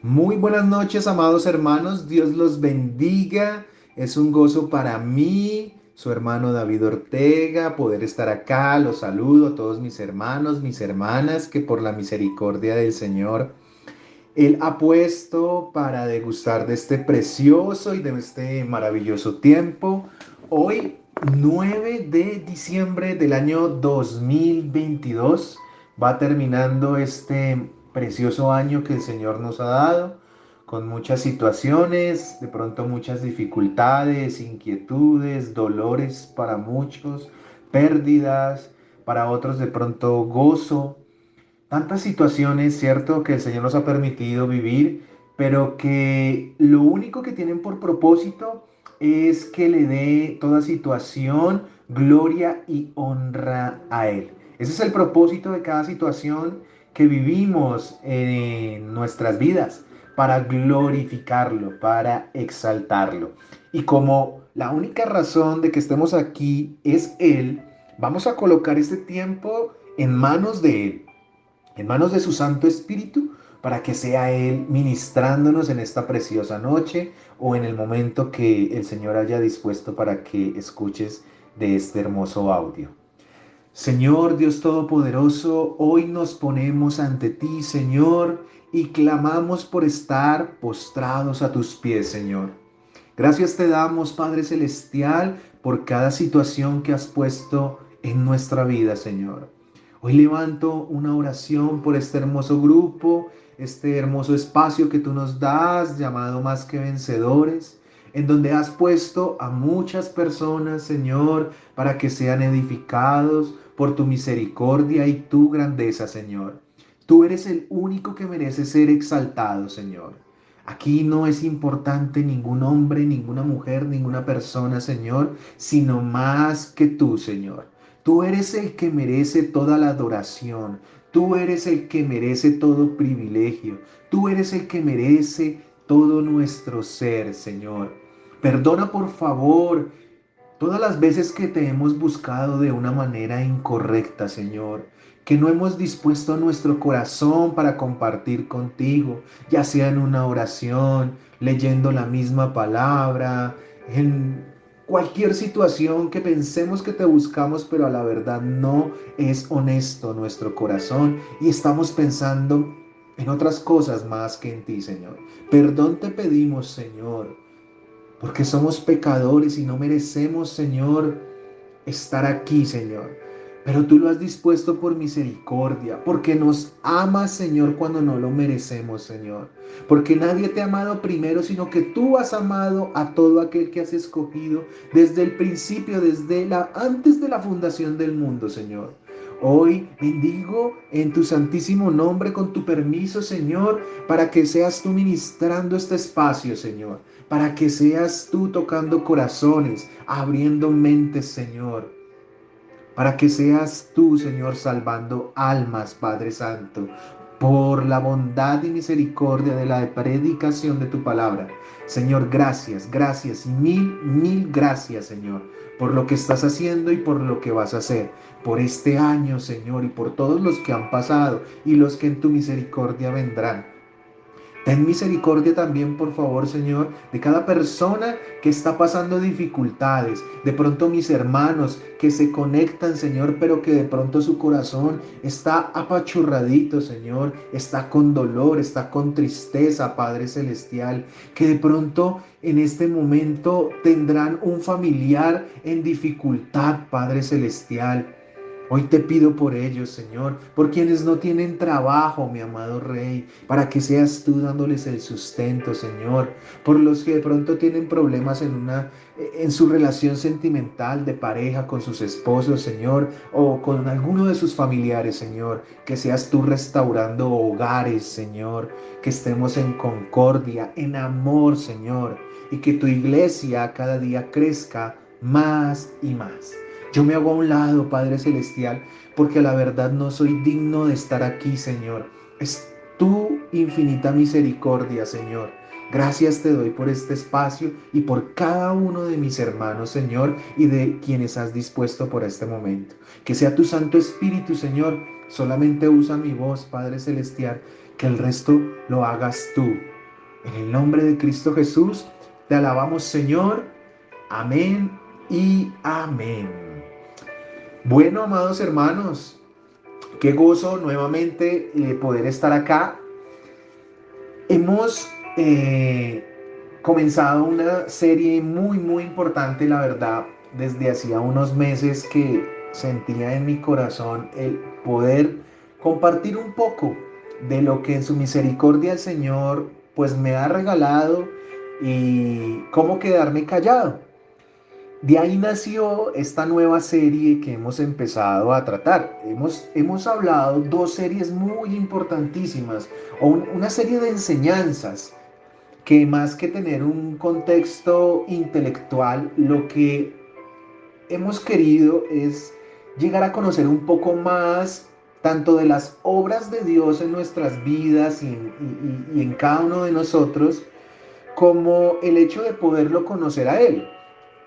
Muy buenas noches, amados hermanos. Dios los bendiga. Es un gozo para mí, su hermano David Ortega, poder estar acá. Los saludo a todos mis hermanos, mis hermanas, que por la misericordia del Señor, Él ha puesto para degustar de este precioso y de este maravilloso tiempo. Hoy, 9 de diciembre del año 2022, va terminando este precioso año que el Señor nos ha dado, con muchas situaciones, de pronto muchas dificultades, inquietudes, dolores para muchos, pérdidas, para otros de pronto gozo. Tantas situaciones, cierto, que el Señor nos ha permitido vivir, pero que lo único que tienen por propósito es que le dé toda situación gloria y honra a Él. Ese es el propósito de cada situación que vivimos en nuestras vidas, para glorificarlo, para exaltarlo. Y como la única razón de que estemos aquí es Él, vamos a colocar este tiempo en manos de Él, en manos de su Santo Espíritu, para que sea Él ministrándonos en esta preciosa noche o en el momento que el Señor haya dispuesto para que escuches de este hermoso audio. Señor Dios Todopoderoso, hoy nos ponemos ante ti, Señor, y clamamos por estar postrados a tus pies, Señor. Gracias te damos, Padre Celestial, por cada situación que has puesto en nuestra vida, Señor. Hoy levanto una oración por este hermoso grupo, este hermoso espacio que tú nos das, llamado Más que Vencedores, en donde has puesto a muchas personas, Señor, para que sean edificados por tu misericordia y tu grandeza, Señor. Tú eres el único que merece ser exaltado, Señor. Aquí no es importante ningún hombre, ninguna mujer, ninguna persona, Señor, sino más que tú, Señor. Tú eres el que merece toda la adoración. Tú eres el que merece todo privilegio. Tú eres el que merece todo nuestro ser, Señor. Perdona, por favor, todas las veces que te hemos buscado de una manera incorrecta, Señor, que no hemos dispuesto nuestro corazón para compartir contigo, ya sea en una oración, leyendo la misma palabra, en cualquier situación que pensemos que te buscamos, pero a la verdad no es honesto nuestro corazón y estamos pensando en otras cosas más que en ti, Señor. Perdón te pedimos, Señor, porque somos pecadores y no merecemos, Señor, estar aquí, Señor. Pero tú lo has dispuesto por misericordia, porque nos amas, Señor, cuando no lo merecemos, Señor. Porque nadie te ha amado primero, sino que tú has amado a todo aquel que has escogido desde el principio, antes de la fundación del mundo, Señor. Hoy bendigo en tu santísimo nombre, con tu permiso, Señor, para que seas tú ministrando este espacio, Señor, para que seas tú tocando corazones, abriendo mentes, Señor, para que seas tú, Señor, salvando almas, Padre Santo, por la bondad y misericordia de la predicación de tu palabra. Señor, gracias, gracias y mil gracias, Señor, por lo que estás haciendo y por lo que vas a hacer, por este año, Señor, y por todos los que han pasado y los que en tu misericordia vendrán. Ten misericordia también, por favor, Señor, de cada persona que está pasando dificultades. De pronto mis hermanos que se conectan, Señor, pero que de pronto su corazón está apachurradito, Señor. Está con dolor, está con tristeza, Padre Celestial. Que de pronto en este momento tendrán un familiar en dificultad, Padre Celestial. Hoy te pido por ellos, Señor, por quienes no tienen trabajo, mi amado Rey, para que seas tú dándoles el sustento, Señor. Por los que de pronto tienen problemas en su relación sentimental de pareja con sus esposos, Señor, o con alguno de sus familiares, Señor. Que seas tú restaurando hogares, Señor. Que estemos en concordia, en amor, Señor. Y que tu iglesia cada día crezca más y más. Yo me hago a un lado, Padre Celestial, porque a la verdad no soy digno de estar aquí, Señor. Es tu infinita misericordia, Señor, Gracias te doy por este espacio y por cada uno de mis hermanos, Señor, y de quienes has dispuesto por este momento. Que sea tu Santo Espíritu, Señor, solamente usa mi voz, Padre Celestial, que el resto lo hagas tú. En el nombre de Cristo Jesús, te alabamos, Señor. Amén y amén. Bueno, amados hermanos, qué gozo nuevamente poder estar acá. Hemos comenzado una serie muy importante, la verdad, desde hacía unos meses que sentía en mi corazón el poder compartir un poco de lo que en su misericordia el Señor pues me ha regalado y cómo quedarme callado. De ahí nació esta nueva serie que hemos empezado a tratar. Hemos hablado dos series muy importantísimas, o una serie de enseñanzas que más que tener un contexto intelectual, lo que hemos querido es llegar a conocer un poco más tanto de las obras de Dios en nuestras vidas y en cada uno de nosotros, como el hecho de poderlo conocer a Él.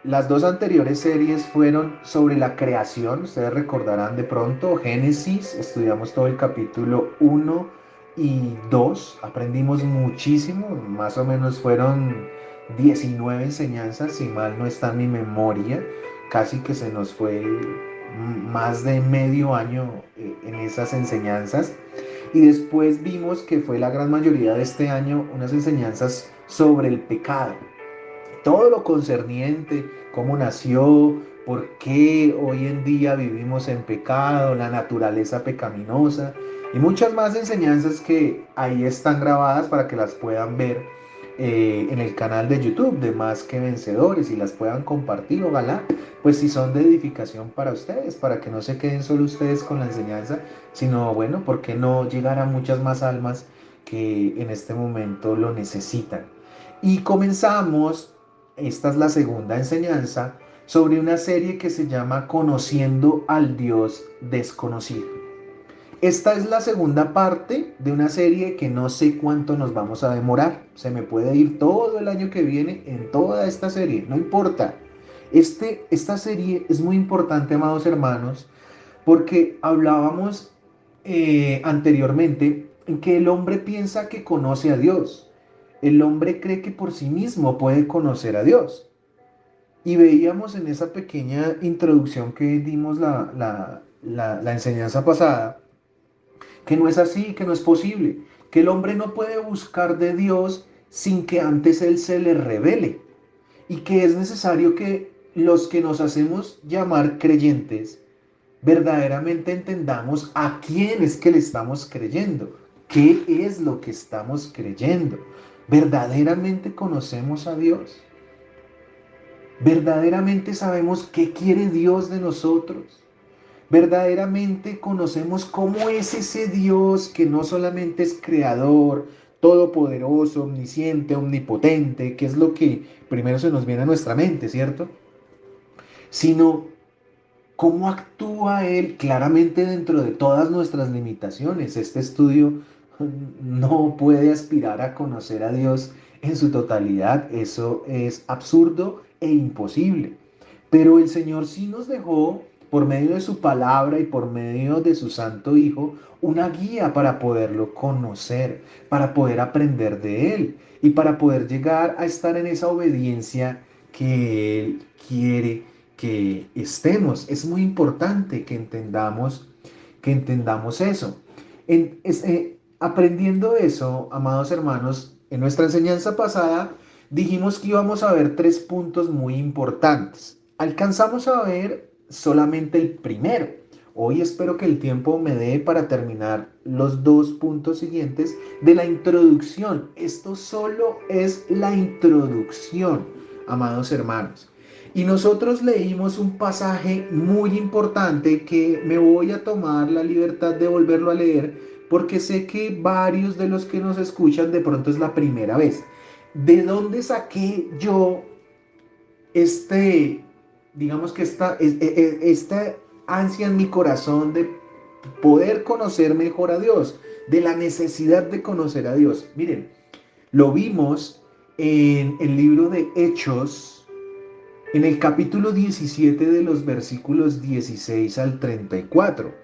Las dos anteriores series fueron sobre la creación, ustedes recordarán de pronto, Génesis, estudiamos todo el capítulo 1 y 2, aprendimos muchísimo, más o menos fueron 19 enseñanzas, si mal no está en mi memoria, casi que se nos fue más de medio año en esas enseñanzas. Y después vimos que fue la gran mayoría de este año unas enseñanzas sobre el pecado, todo lo concerniente, cómo nació, por qué hoy en día vivimos en pecado, la naturaleza pecaminosa y muchas más enseñanzas que ahí están grabadas para que las puedan ver en el canal de YouTube de Más que Vencedores y las puedan compartir, ojalá, pues si son de edificación para ustedes, para que no se queden solo ustedes con la enseñanza, sino bueno, ¿por qué no llegar a muchas más almas que en este momento lo necesitan? Y comenzamos, esta es la segunda enseñanza, sobre una serie que se llama Conociendo al Dios Desconocido. Esta es la segunda parte de una serie que no sé cuánto nos vamos a demorar. Se me puede ir todo el año que viene en toda esta serie, no importa. Esta serie es muy importante, amados hermanos, porque hablábamos anteriormente en que el hombre piensa que conoce a Dios. El hombre cree que por sí mismo puede conocer a Dios. Y veíamos en esa pequeña introducción que dimos la enseñanza pasada, que no es así, que no es posible, que el hombre no puede buscar de Dios sin que antes Él se le revele, y que es necesario que los que nos hacemos llamar creyentes verdaderamente entendamos a quién es que le estamos creyendo, qué es lo que estamos creyendo. ¿Verdaderamente conocemos a Dios? ¿Verdaderamente sabemos qué quiere Dios de nosotros? ¿Verdaderamente conocemos cómo es ese Dios que no solamente es creador, todopoderoso, omnisciente, omnipotente, que es lo que primero se nos viene a nuestra mente, ¿cierto? Sino cómo actúa Él claramente dentro de todas nuestras limitaciones. Este estudio no puede aspirar a conocer a Dios en su totalidad. Eso es absurdo e imposible. Pero el Señor sí nos dejó, por medio de su palabra y por medio de su Santo Hijo, una guía para poderlo conocer, para poder aprender de Él y para poder llegar a estar en esa obediencia que Él quiere que estemos. Es muy importante que entendamos eso. Aprendiendo eso, amados hermanos, en nuestra enseñanza pasada dijimos que íbamos a ver tres puntos muy importantes. Alcanzamos a ver solamente el primero. Hoy espero que el tiempo me dé para terminar los dos puntos siguientes de la introducción. Esto solo es la introducción, amados hermanos. Y nosotros leímos un pasaje muy importante que me voy a tomar la libertad de volverlo a leer porque sé que varios de los que nos escuchan de pronto es la primera vez. ¿De dónde saqué yo este, digamos que esta ansia en mi corazón de poder conocer mejor a Dios, de la necesidad de conocer a Dios? Miren, lo vimos en el libro de Hechos, en el capítulo 17 de los versículos 16 al 34.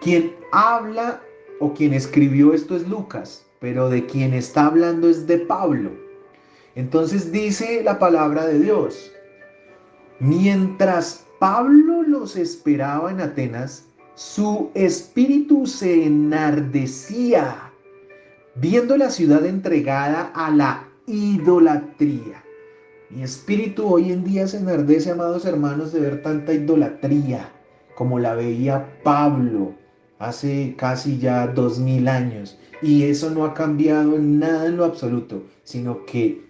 Quien habla o quien escribió esto es Lucas, pero de quien está hablando es de Pablo. Entonces dice la palabra de Dios: mientras Pablo los esperaba en Atenas, su espíritu se enardecía viendo la ciudad entregada a la idolatría. Mi espíritu hoy en día se enardece, amados hermanos, de ver tanta idolatría como la veía Pablo hace casi ya 2000 años. Y eso no ha cambiado en nada en lo absoluto, sino que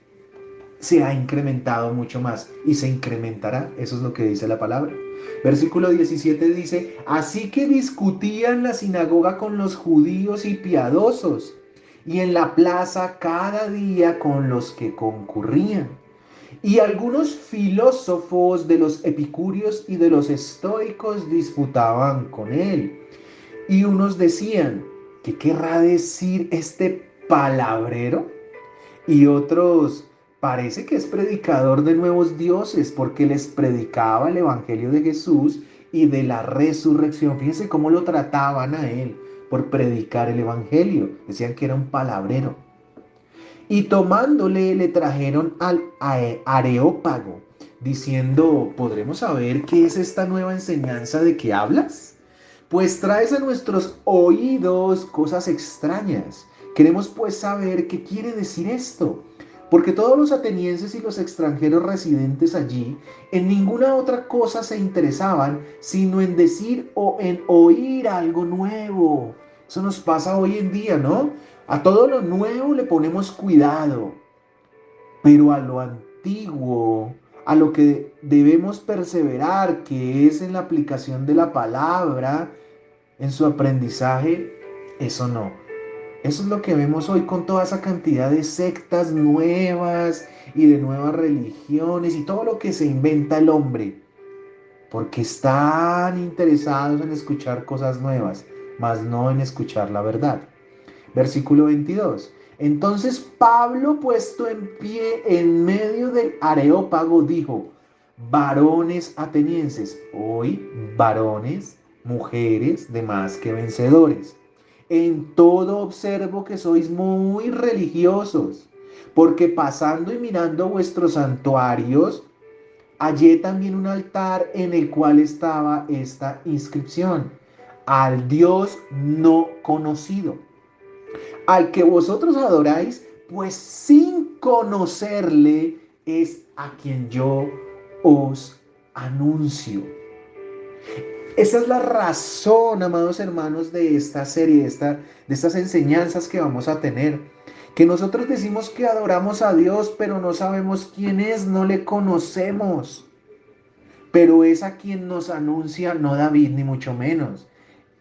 se ha incrementado mucho más y se incrementará. Eso es lo que dice la palabra. Versículo 17 dice: así que discutían en la sinagoga con los judíos y piadosos, y en la plaza cada día con los que concurrían. Y algunos filósofos de los epicúreos y de los estoicos disputaban con él. Y unos decían: ¿qué querrá decir este palabrero? Y otros: parece que es predicador de nuevos dioses, porque les predicaba el evangelio de Jesús y de la resurrección. Fíjense cómo lo trataban a él por predicar el evangelio. Decían que era un palabrero. Y tomándole, le trajeron al Areópago, diciendo: ¿podremos saber qué es esta nueva enseñanza de que hablas? Pues traes a nuestros oídos cosas extrañas. Queremos pues saber qué quiere decir esto. Porque todos los atenienses y los extranjeros residentes allí en ninguna otra cosa se interesaban, sino en decir o en oír algo nuevo. Eso nos pasa hoy en día, ¿no? A todo lo nuevo le ponemos cuidado, pero a lo antiguo, a lo que debemos perseverar, que es en la aplicación de la palabra, en su aprendizaje, eso no. Eso es lo que vemos hoy con toda esa cantidad de sectas nuevas y de nuevas religiones y todo lo que se inventa el hombre, porque están interesados en escuchar cosas nuevas, mas no en escuchar la verdad. Versículo 22. Entonces Pablo, puesto en pie en medio del Areópago, dijo: varones atenienses, hoy varones, mujeres de más que vencedores, en todo observo que sois muy religiosos, porque pasando y mirando vuestros santuarios, hallé también un altar en el cual estaba esta inscripción: al Dios no conocido, al que vosotros adoráis, pues sin conocerle es a quien yo os anuncio. Esa es la razón, amados hermanos, de esta serie, de estas enseñanzas que vamos a tener. Que nosotros decimos que adoramos a Dios, pero no sabemos quién es, no le conocemos. Pero es a quien nos anuncia, no David ni mucho menos,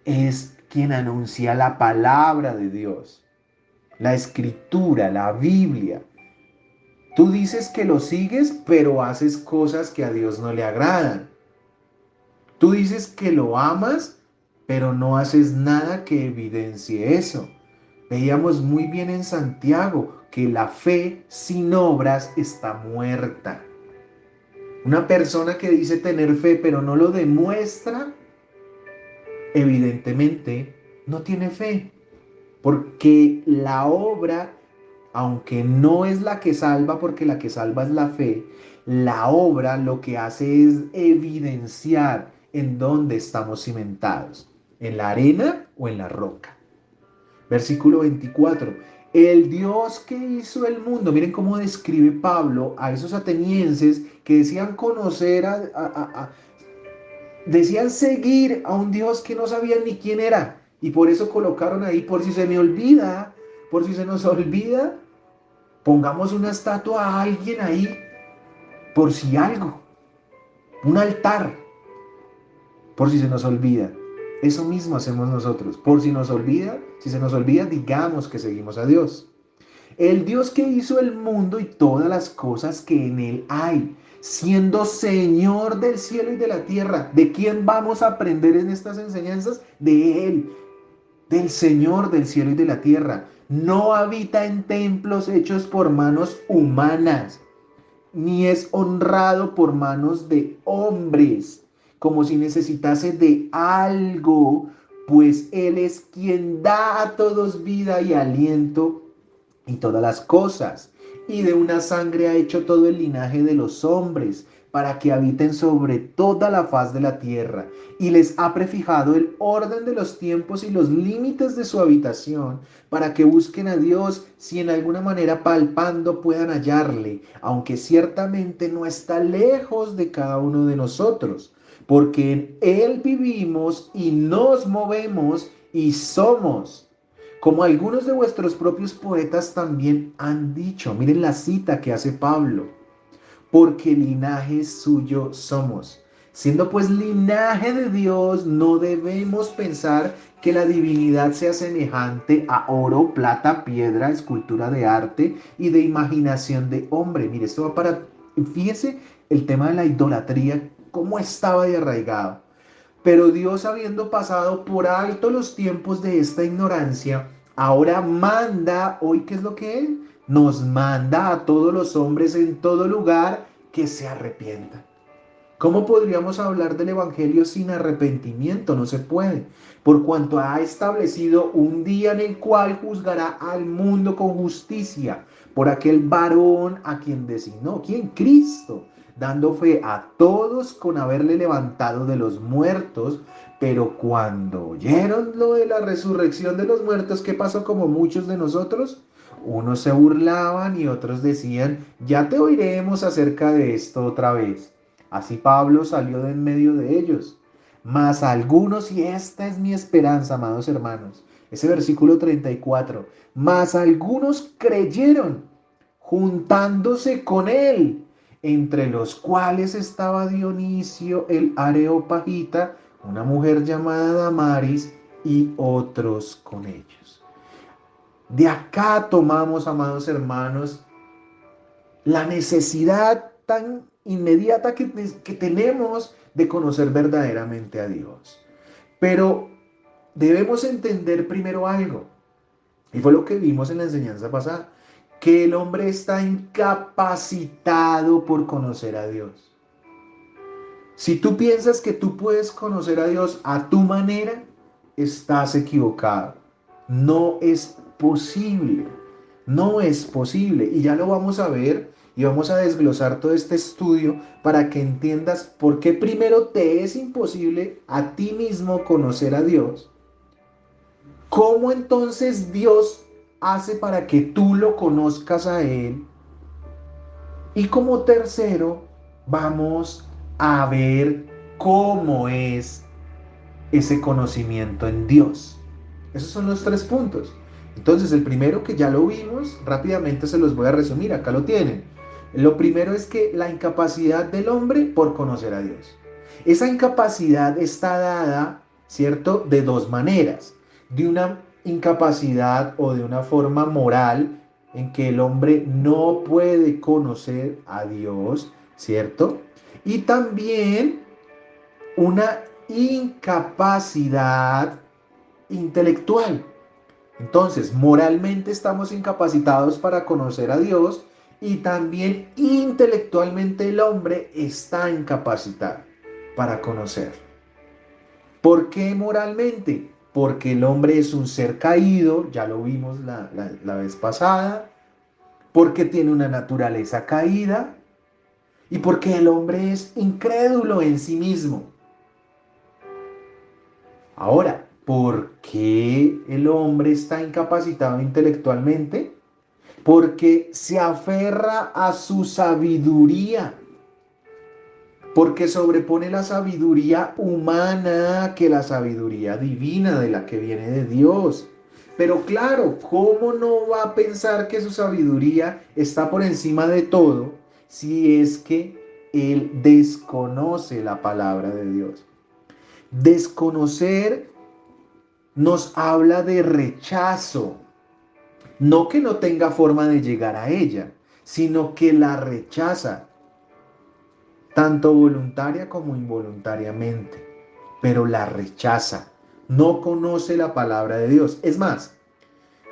es quien anuncia la palabra de Dios, la escritura, la Biblia. Tú dices que lo sigues, pero haces cosas que a Dios no le agradan. Tú dices que lo amas, pero no haces nada que evidencie eso. Veíamos muy bien en Santiago que la fe sin obras está muerta. Una persona que dice tener fe, pero no lo demuestra, evidentemente no tiene fe. Porque la obra, aunque no es la que salva, porque la que salva es la fe, la obra lo que hace es evidenciar en dónde estamos cimentados, en la arena o en la roca. Versículo 24. El Dios que hizo el mundo, miren cómo describe Pablo a esos atenienses que decían conocer, decían seguir a un Dios que no sabían ni quién era. Y por eso colocaron ahí: por si se me olvida, por si se nos olvida, pongamos una estatua a alguien ahí, por si algo, un altar, por si se nos olvida. Eso mismo hacemos nosotros. Por si nos olvida, si se nos olvida, digamos que seguimos a Dios. El Dios que hizo el mundo y todas las cosas que en él hay, siendo Señor del cielo y de la tierra. ¿De quién vamos a aprender en estas enseñanzas? De Él. del Señor del cielo y de la tierra. No habita en templos hechos por manos humanas, ni es honrado por manos de hombres, como si necesitase de algo, pues Él es quien da a todos vida y aliento y todas las cosas, y de una sangre ha hecho todo el linaje de los hombres, para que habiten sobre toda la faz de la tierra, y les ha prefijado el orden de los tiempos y los límites de su habitación, para que busquen a Dios, si en alguna manera palpando puedan hallarle, aunque ciertamente no está lejos de cada uno de nosotros, porque en Él vivimos y nos movemos y somos. Como algunos de vuestros propios poetas también han dicho, miren la cita que hace Pablo, porque linaje suyo somos. Siendo pues linaje de Dios, no debemos pensar que la divinidad sea semejante a oro, plata, piedra, escultura de arte y de imaginación de hombre. Mire, esto va para, fíjese el tema de la idolatría, cómo estaba de arraigado. Pero Dios, habiendo pasado por alto los tiempos de esta ignorancia, ahora manda, hoy ¿qué es lo que Él? Nos manda a todos los hombres en todo lugar que se arrepientan. ¿Cómo podríamos hablar del Evangelio sin arrepentimiento? No se puede, por cuanto ha establecido un día en el cual juzgará al mundo con justicia por aquel varón a quien designó. ¿Quién? Cristo, dando fe a todos con haberle levantado de los muertos. Pero cuando oyeron lo de la resurrección de los muertos, ¿qué pasó? Como muchos de nosotros, unos se burlaban y otros decían, ya te oiremos acerca de esto otra vez. Así Pablo salió de en medio de ellos. Mas algunos, y esta es mi esperanza, amados hermanos, ese versículo 34, mas algunos creyeron, juntándose con él, entre los cuales estaba Dionisio el Areopagita, una mujer llamada Damaris, y otros con ellos. De acá tomamos, amados hermanos, la necesidad tan inmediata que tenemos de conocer verdaderamente a Dios. Pero debemos entender primero algo, y fue lo que vimos en la enseñanza pasada, que el hombre está incapacitado por conocer a Dios. Si tú piensas que tú puedes conocer a Dios a tu manera, estás equivocado. No es posible. No es posible. Y ya lo vamos a ver y vamos a desglosar todo este estudio para que entiendas por qué primero te es imposible a ti mismo conocer a Dios. ¿Cómo entonces Dios hace para que tú lo conozcas a Él? Y como tercero, vamos a ver cómo es ese conocimiento en Dios. Esos son los tres puntos. Entonces, el primero, que ya lo vimos, rápidamente se los voy a resumir, acá lo tienen. Lo primero es que la incapacidad del hombre por conocer a Dios. Esa incapacidad está dada, ¿cierto?, de dos maneras. De una incapacidad o de una forma moral en que el hombre no puede conocer a Dios, ¿cierto? Y también una incapacidad intelectual. Entonces, moralmente estamos incapacitados para conocer a Dios y también intelectualmente el hombre está incapacitado para conocer. ¿Por qué moralmente? Porque el hombre es un ser caído, ya lo vimos la vez pasada, porque tiene una naturaleza caída y porque el hombre es incrédulo en sí mismo. Ahora, ¿por qué el hombre está incapacitado intelectualmente? Porque se aferra a su sabiduría, porque sobrepone la sabiduría humana que la sabiduría divina de la que viene de Dios. Pero claro, ¿cómo no va a pensar que su sabiduría está por encima de todo si es que él desconoce la palabra de Dios? Desconocer nos habla de rechazo, no que no tenga forma de llegar a ella, sino que la rechaza, tanto voluntaria como involuntariamente, pero la rechaza. no conoce la palabra de Dios. Es más,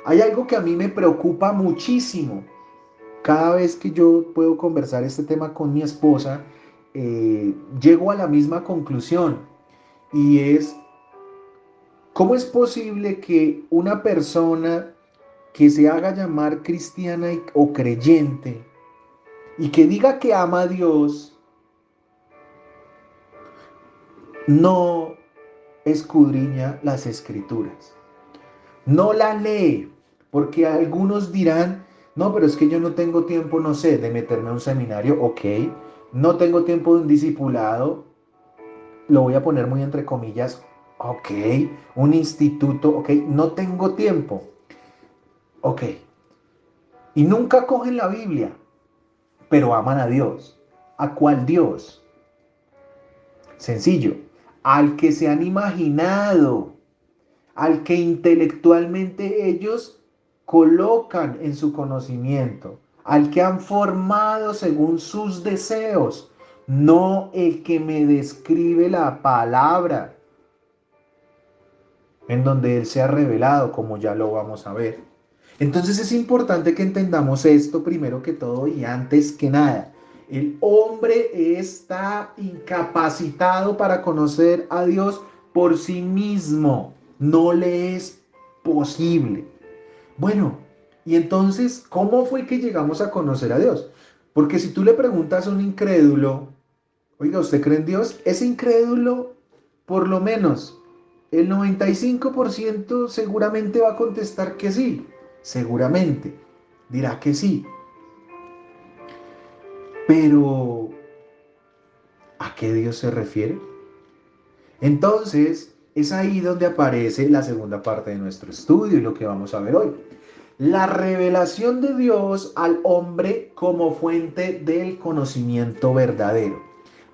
hay algo que a mí me preocupa muchísimo. Cada vez que yo puedo conversar este tema con mi esposa, llego a la misma conclusión y es, ¿cómo es posible que una persona que se haga llamar cristiana o creyente y que diga que ama a Dios no escudriña las escrituras? No la lee, porque algunos dirán, no, pero es que yo no tengo tiempo, no sé, de meterme a un seminario, ok, no tengo tiempo de un discipulado, lo voy a poner muy entre comillas, ok, un instituto, ok, no tengo tiempo, ok, y nunca cogen la Biblia, pero aman a Dios. ¿A cuál Dios? Sencillo, al que se han imaginado, al que intelectualmente ellos colocan en su conocimiento, al que han formado según sus deseos, no el que me describe la palabra, en donde Él se ha revelado, como ya lo vamos a ver. Entonces es importante que entendamos esto primero que todo y antes que nada. El hombre está incapacitado para conocer a Dios por sí mismo. No le es posible. Bueno, y entonces, ¿cómo fue que llegamos a conocer a Dios? Porque si tú le preguntas a un incrédulo, oiga, ¿usted cree en Dios? Ese incrédulo, por lo menos, el 95% seguramente va a contestar que sí. Seguramente dirá que sí. Pero, ¿a qué Dios se refiere? Entonces, es ahí donde aparece la segunda parte de nuestro estudio y lo que vamos a ver hoy. La revelación de Dios al hombre como fuente del conocimiento verdadero.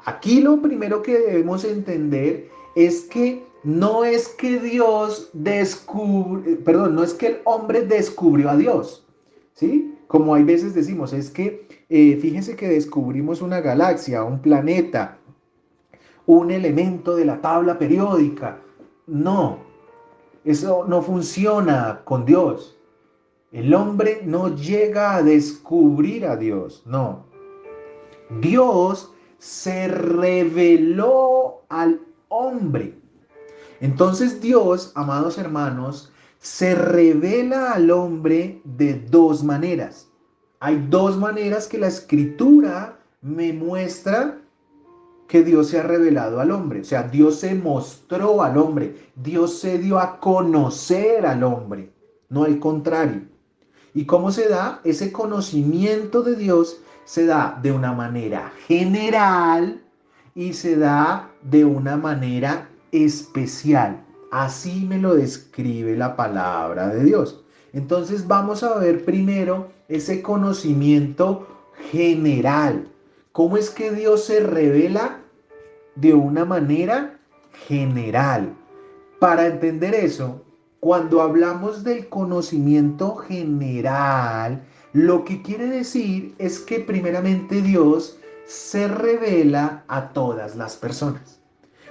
Aquí lo primero que debemos entender es que no es que Dios descubre, perdón, no es que el hombre descubrió a Dios, ¿sí? Como hay veces decimos, es que fíjense que descubrimos una galaxia, un planeta, un elemento de la tabla periódica. No, eso no funciona con Dios. El hombre no llega a descubrir a Dios, no. Dios se reveló al hombre. Entonces Dios, amados hermanos, se revela al hombre de dos maneras. Hay dos maneras que la escritura me muestra que Dios se ha revelado al hombre. O sea, Dios se mostró al hombre. Dios se dio a conocer al hombre, no al contrario. ¿Y cómo se da? Ese conocimiento de Dios se da de una manera general y se da de una manera especial. Así me lo describe la palabra de Dios. Entonces vamos a ver primero ese conocimiento general. ¿Cómo es que Dios se revela de una manera general? Para entender eso, cuando hablamos del conocimiento general, lo que quiere decir es que primeramente Dios se revela a todas las personas.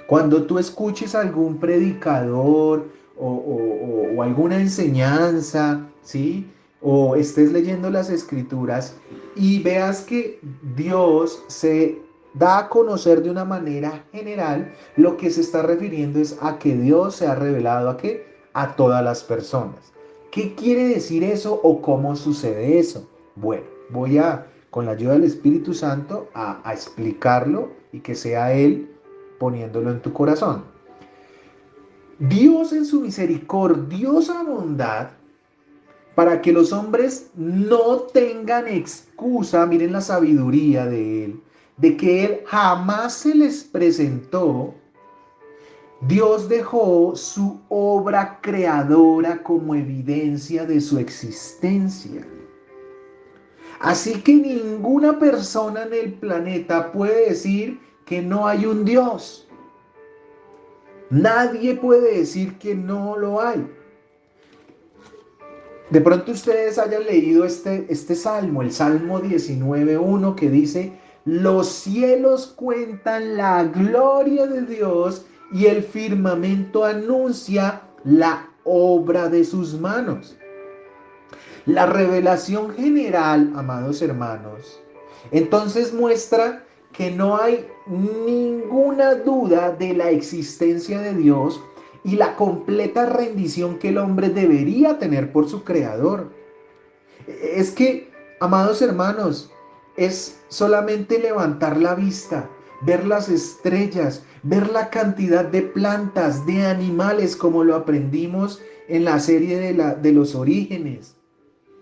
Cuando tú escuches a algún predicador o alguna enseñanza, ¿sí? O estés leyendo las escrituras y veas que Dios se da a conocer de una manera general, lo que se está refiriendo es a que Dios se ha revelado a qué? A todas las personas. ¿Qué quiere decir eso o cómo sucede eso? Bueno, voy a, con la ayuda del Espíritu Santo, a explicarlo y que sea Él poniéndolo en tu corazón. Dios en su misericordiosa bondad, para que los hombres no tengan excusa, miren la sabiduría de Él, de que Él jamás se les presentó, Dios dejó su obra creadora como evidencia de su existencia. Así que ninguna persona en el planeta puede decir que no hay un Dios. Nadie puede decir que no lo hay. De pronto ustedes hayan leído este salmo, el Salmo 19:1, que dice: los cielos cuentan la gloria de Dios y el firmamento anuncia la obra de sus manos. La revelación general, amados hermanos, entonces muestra que no hay ninguna duda de la existencia de Dios y la completa rendición que el hombre debería tener por su creador. Es que, amados hermanos, es solamente levantar la vista, ver las estrellas, ver la cantidad de plantas, de animales, como lo aprendimos en la serie de los orígenes,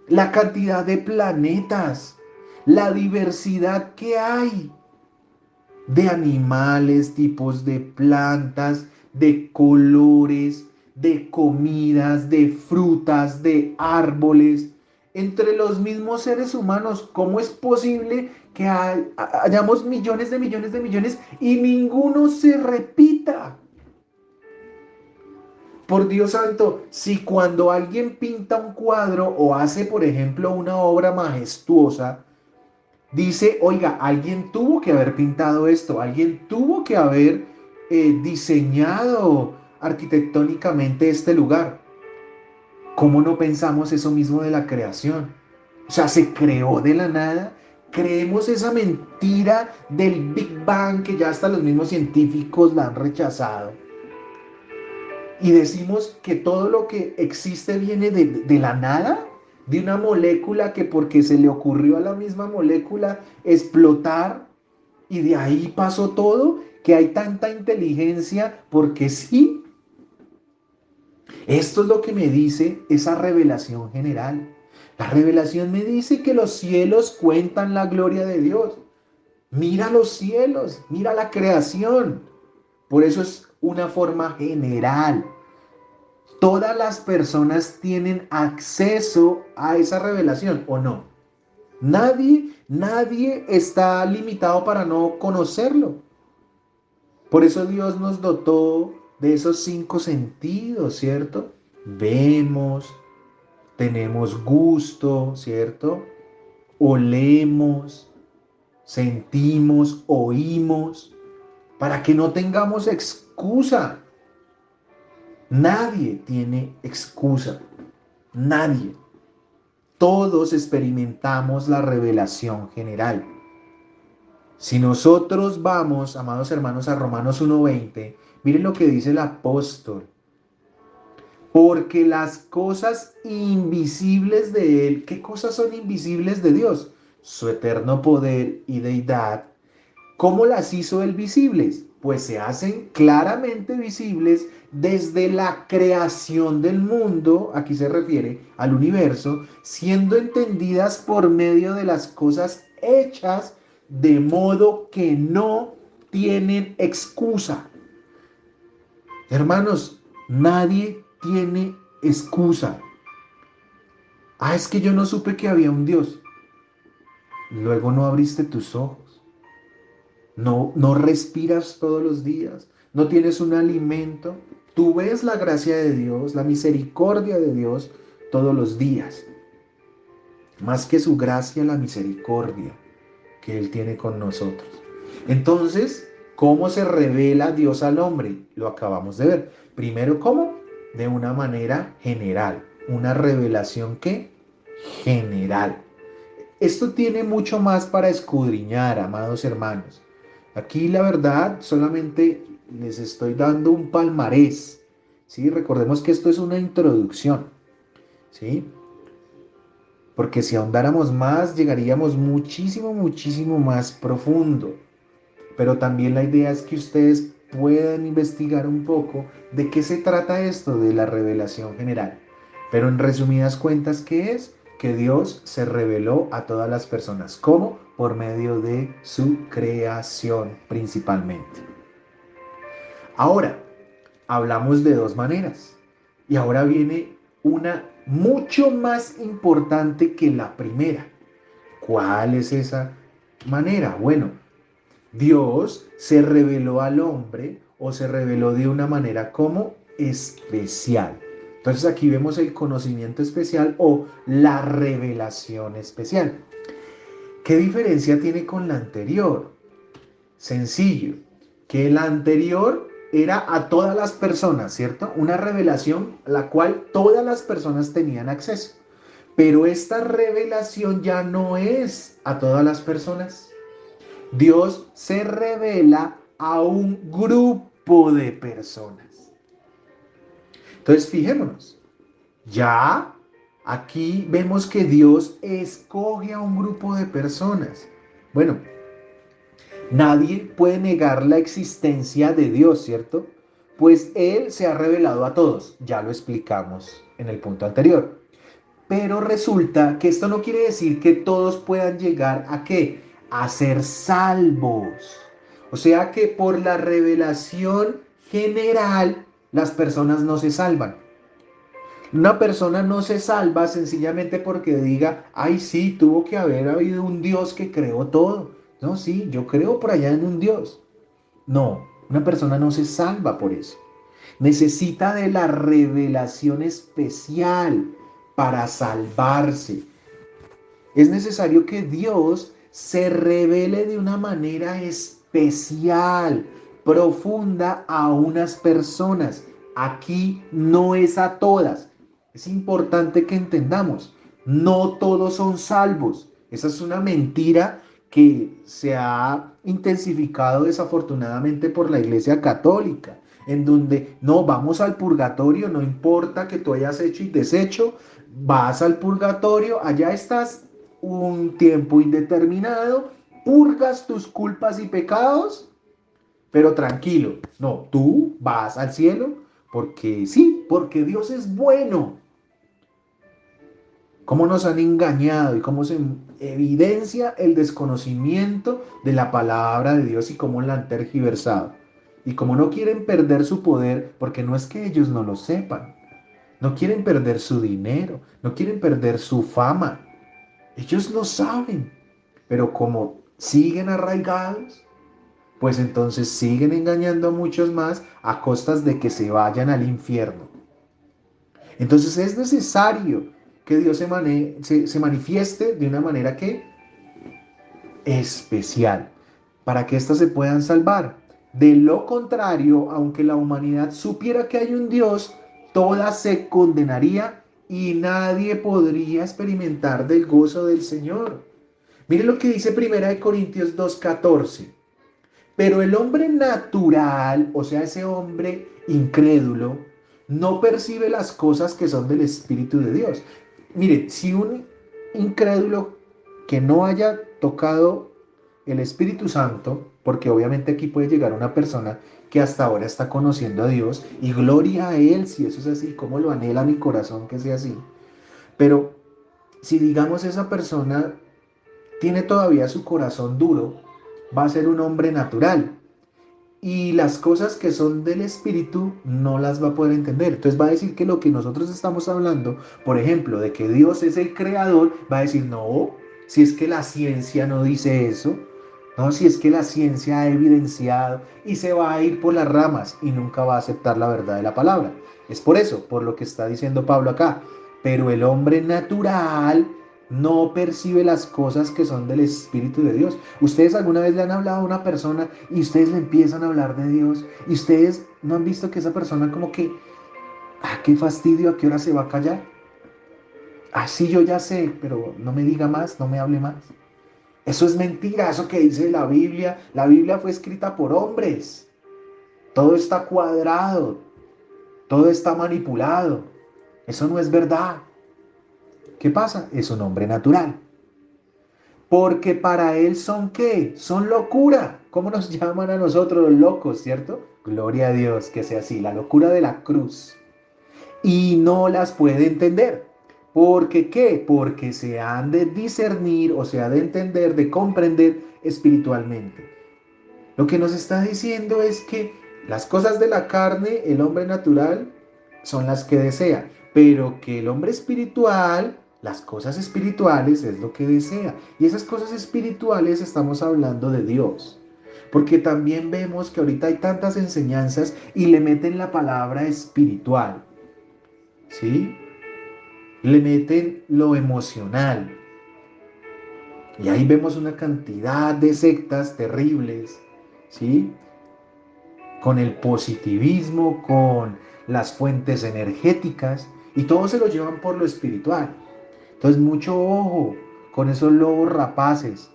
la cantidad de planetas, la diversidad que hay de animales, tipos de plantas, de colores, de comidas, de frutas, de árboles, entre los mismos seres humanos. ¿Cómo es posible que hayamos millones de millones de millones y ninguno se repita? Por Dios santo, si cuando alguien pinta un cuadro o hace, por ejemplo, una obra majestuosa, dice, oiga, alguien tuvo que haber pintado esto, alguien tuvo que haber diseñado arquitectónicamente este lugar. ¿Cómo no pensamos eso mismo de la creación? O sea, se creó de la nada. Creemos esa mentira del Big Bang que ya hasta los mismos científicos la han rechazado. Y decimos que todo lo que existe viene de la nada, de una molécula que porque se le ocurrió a la misma molécula explotar y de ahí pasó todo, que hay tanta inteligencia porque sí. Esto es lo que me dice esa revelación general. La revelación me dice que los cielos cuentan la gloria de Dios. Mira los cielos, mira la creación. Por eso es una forma general. Todas las personas tienen acceso a esa revelación, ¿o no? Nadie está limitado para no conocerlo. Por eso Dios nos dotó de esos 5 sentidos, ¿cierto? Vemos, tenemos gusto, ¿cierto? Olemos, sentimos, oímos, para que no tengamos excusa. Nadie tiene excusa. Nadie. Todos experimentamos la revelación general. Si nosotros vamos, amados hermanos, a Romanos 1:20, miren lo que dice el apóstol. Porque las cosas invisibles de Él, ¿qué cosas son invisibles de Dios? Su eterno poder y deidad. ¿Cómo las hizo Él visibles? Pues se hacen claramente visibles desde la creación del mundo, aquí se refiere al universo, siendo entendidas por medio de las cosas hechas, de modo que no tienen excusa. Hermanos, nadie tiene excusa. Ah, es que yo no supe que había un Dios. Luego no abriste tus ojos. No respiras todos los días. No tienes un alimento. Tú ves la gracia de Dios, la misericordia de Dios todos los días. Más que su gracia, la misericordia que Él tiene con nosotros. Entonces, ¿cómo se revela Dios al hombre? Lo acabamos de ver. Primero, ¿cómo? De una manera general. Una revelación que general. Esto tiene mucho más para escudriñar, amados hermanos. Aquí la verdad solamente les estoy dando un palmarés. ¿Sí? Recordemos que esto es una introducción. ¿Sí? Porque si ahondáramos más, llegaríamos muchísimo más profundo. Pero también la idea es que ustedes puedan investigar un poco de qué se trata esto de la revelación general. Pero en resumidas cuentas, ¿qué es? Que Dios se reveló a todas las personas. ¿Cómo? Por medio de su creación principalmente. Ahora, hablamos de dos maneras. Y ahora viene una mucho más importante que la primera. ¿Cuál es esa manera? Bueno, Dios se reveló al hombre o se reveló de una manera como especial. Entonces aquí vemos el conocimiento especial o la revelación especial. ¿Qué diferencia tiene con la anterior? Sencillo, que la anterior era a todas las personas, ¿cierto? Una revelación a la cual todas las personas tenían acceso. Pero esta revelación ya no es a todas las personas. Dios se revela a un grupo de personas. Entonces, fijémonos, ya aquí vemos que Dios escoge a un grupo de personas. Bueno, nadie puede negar la existencia de Dios, ¿cierto? Pues Él se ha revelado a todos, ya lo explicamos en el punto anterior. Pero resulta que esto no quiere decir que todos puedan llegar a qué? A ser salvos. O sea que por la revelación general, las personas no se salvan. Una persona no se salva sencillamente porque diga, ay, sí, tuvo que haber habido un Dios que creó todo. No, sí, yo creo por allá en un Dios. No, una persona no se salva por eso. Necesita de la revelación especial para salvarse. Es necesario que Dios se revele de una manera especial, profunda a unas personas. Aquí no es a todas. Es importante que entendamos, no todos son salvos. Esa es una mentira que se ha intensificado desafortunadamente por la Iglesia Católica, en donde no vamos al purgatorio, no importa que tú hayas hecho y deshecho, vas al purgatorio, allá estás un tiempo indeterminado, purgas tus culpas y pecados, pero tranquilo, no, tú vas al cielo porque sí, porque Dios es bueno. Cómo nos han engañado y cómo se evidencia el desconocimiento de la palabra de Dios y cómo la han tergiversado. Y como no quieren perder su poder, porque no es que ellos no lo sepan, no quieren perder su dinero, no quieren perder su fama. Ellos lo saben, pero como siguen arraigados, pues entonces siguen engañando a muchos más a costas de que se vayan al infierno. Entonces es necesario que Dios se manifieste de una manera que especial, para que éstas se puedan salvar. De lo contrario, aunque la humanidad supiera que hay un Dios, toda se condenaría y nadie podría experimentar del gozo del Señor. Mire lo que dice 1 Corintios 2:14. Pero el hombre natural, o sea, ese hombre incrédulo, no percibe las cosas que son del Espíritu de Dios. Mire, si un incrédulo que no haya tocado el Espíritu Santo, porque obviamente aquí puede llegar una persona que hasta ahora está conociendo a Dios, y gloria a Él, si eso es así, como lo anhela mi corazón que sea así. Pero si digamos esa persona tiene todavía su corazón duro, va a ser un hombre natural. Y las cosas que son del espíritu no las va a poder entender. Entonces va a decir que lo que nosotros estamos hablando, por ejemplo, de que Dios es el creador, va a decir, no, si es que la ciencia no dice eso, no, si es que la ciencia ha evidenciado y se va a ir por las ramas y nunca va a aceptar la verdad de la palabra. Es por eso, por lo que está diciendo Pablo acá. Pero el hombre natural no percibe las cosas que son del Espíritu de Dios. Ustedes alguna vez le han hablado a una persona y ustedes le empiezan a hablar de Dios y ustedes no han visto que esa persona como que, qué fastidio, ¿a qué hora se va a callar? Así yo ya sé, pero no me diga más, no me hable más. Eso es mentira, eso que dice la Biblia. La Biblia fue escrita por hombres. Todo está cuadrado, todo está manipulado. Eso no es verdad. ¿Qué pasa? Es un hombre natural. Porque para él son ¿qué? Son locura. ¿Cómo nos llaman a nosotros los locos, cierto? Gloria a Dios que sea así, la locura de la cruz. Y no las puede entender. ¿Por qué qué? Porque se han de discernir o se ha de entender, de comprender espiritualmente. Lo que nos está diciendo es que las cosas de la carne, el hombre natural, son las que desea, pero que el hombre espiritual, las cosas espirituales es lo que desea. Y esas cosas espirituales estamos hablando de Dios. Porque también vemos que ahorita hay tantas enseñanzas y le meten la palabra espiritual, ¿sí? Le meten lo emocional. Y ahí vemos una cantidad de sectas terribles, ¿sí? con el positivismo, con las fuentes energéticas, y todos se lo llevan por lo espiritual. Entonces, mucho ojo con esos lobos rapaces.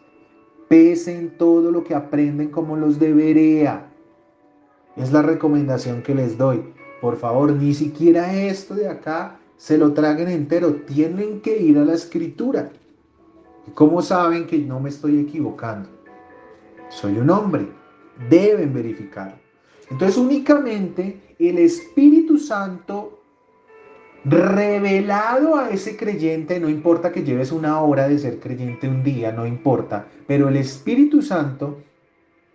Pesen todo lo que aprenden como los de Berea. Es la recomendación que les doy. Por favor, ni siquiera esto de acá se lo traguen entero. Tienen que ir a la escritura. ¿Y cómo saben que no me estoy equivocando? Soy un hombre. Deben verificarlo. Entonces, únicamente el Espíritu Santo revelado a ese creyente, no importa que lleves una hora de ser creyente un día, no importa, pero el Espíritu Santo,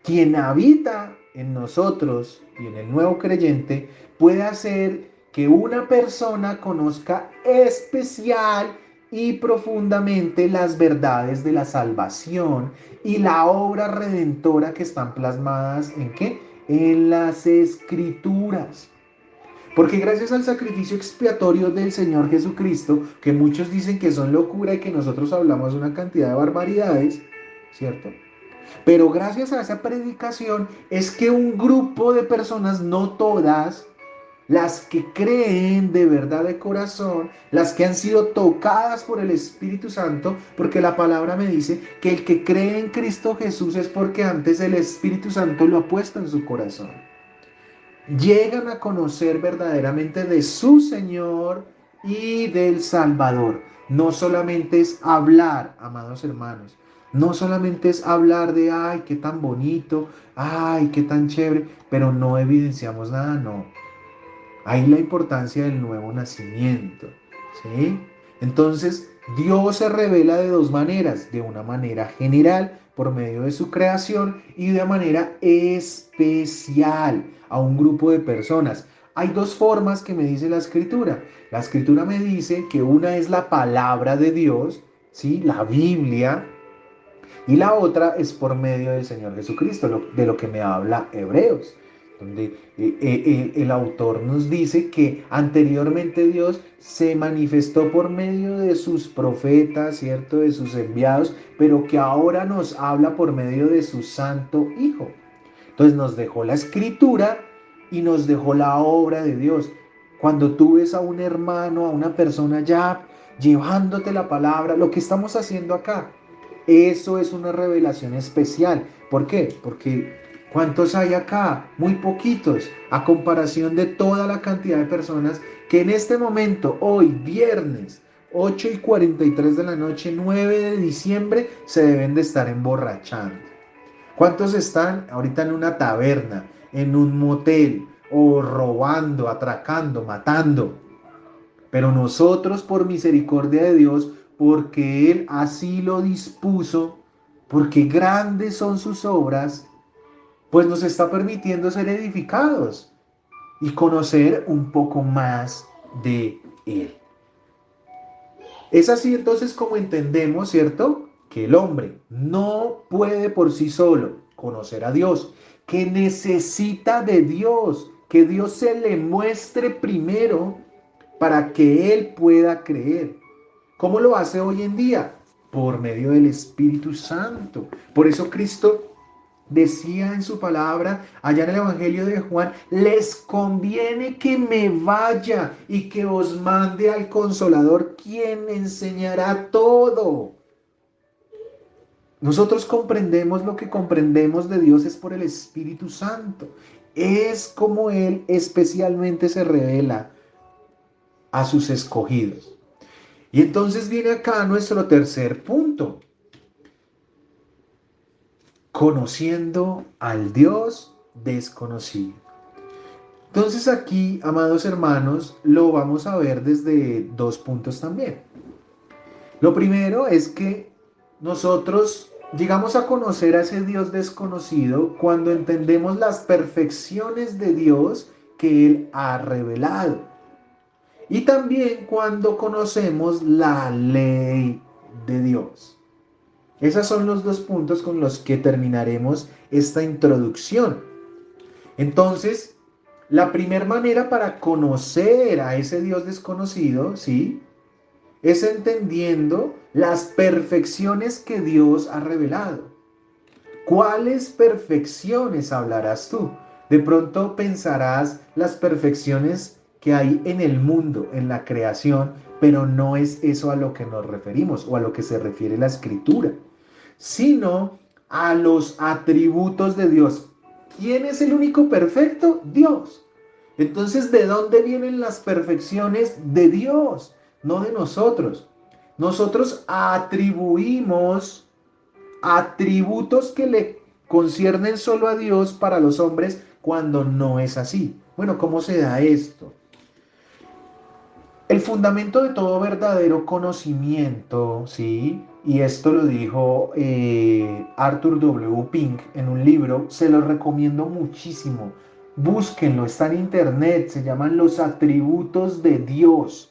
quien habita en nosotros y en el nuevo creyente, puede hacer que una persona conozca especial y profundamente las verdades de la salvación y la obra redentora que están plasmadas ¿en qué? En las Escrituras. Porque gracias al sacrificio expiatorio del Señor Jesucristo, que muchos dicen que son locura y que nosotros hablamos una cantidad de barbaridades, ¿cierto? Pero gracias a esa predicación es que un grupo de personas, no todas, las que creen de verdad de corazón, las que han sido tocadas por el Espíritu Santo, porque la palabra me dice que el que cree en Cristo Jesús es porque antes el Espíritu Santo lo ha puesto en su corazón, llegan a conocer verdaderamente de su Señor y del Salvador. No solamente es hablar, amados hermanos, no solamente es hablar de, ay, qué tan bonito, ay, qué tan chévere, pero no evidenciamos nada, no. Ahí la importancia del nuevo nacimiento, ¿sí? Entonces, Dios se revela de dos maneras, de una manera general, por medio de su creación, y de manera especial a un grupo de personas. Hay dos formas que me dice la escritura. La escritura me dice que una es la palabra de Dios, ¿sí? La Biblia, y la otra es por medio del Señor Jesucristo, de lo que me habla Hebreos, donde el autor nos dice que anteriormente Dios se manifestó por medio de sus profetas, ¿cierto? De sus enviados, pero que ahora nos habla por medio de su Santo Hijo. Entonces nos dejó la escritura y nos dejó la obra de Dios. Cuando tú ves a un hermano, a una persona ya llevándote la palabra, lo que estamos haciendo acá, eso es una revelación especial. ¿Por qué? Porque ¿cuántos hay acá? Muy poquitos, a comparación de toda la cantidad de personas que en este momento, hoy, viernes, 8:43 de la noche, 9 de diciembre, se deben de estar emborrachando. ¿Cuántos están ahorita en una taberna, en un motel, o robando, atracando, matando? Pero nosotros, por misericordia de Dios, porque Él así lo dispuso, porque grandes son sus obras, pues nos está permitiendo ser edificados y conocer un poco más de Él. Es así entonces como entendemos, ¿cierto? Que el hombre no puede por sí solo conocer a Dios, que necesita de Dios, que Dios se le muestre primero para que él pueda creer. ¿Cómo lo hace hoy en día? Por medio del Espíritu Santo. Por eso Cristo decía en su palabra, allá en el Evangelio de Juan, les conviene que me vaya y que os mande al Consolador, quien enseñará todo. Nosotros comprendemos lo que comprendemos de Dios es por el Espíritu Santo. Es como Él especialmente se revela a sus escogidos. Y entonces viene acá nuestro tercer punto. Conociendo al Dios desconocido. Entonces aquí, amados hermanos, lo vamos a ver desde dos puntos también. Lo primero es que nosotros llegamos a conocer a ese Dios desconocido cuando entendemos las perfecciones de Dios que Él ha revelado. Y también cuando conocemos la ley de Dios. Esos son los dos puntos con los que terminaremos esta introducción. Entonces, la primera manera para conocer a ese Dios desconocido, ¿sí? Es entendiendo las perfecciones que Dios ha revelado. ¿Cuáles perfecciones hablarás tú? De pronto pensarás las perfecciones que hay en el mundo, en la creación, pero no es eso a lo que nos referimos o a lo que se refiere la escritura, sino a los atributos de Dios. ¿Quién es el único perfecto? Dios. Entonces, ¿de dónde vienen las perfecciones? De Dios, no de nosotros. Nosotros atribuimos atributos que le conciernen solo a Dios para los hombres cuando no es así. Bueno, ¿cómo se da esto? El fundamento de todo verdadero conocimiento, ¿sí? Y esto lo dijo Arthur W. Pink en un libro, se lo recomiendo muchísimo. Búsquenlo, está en internet, se llaman Los atributos de Dios.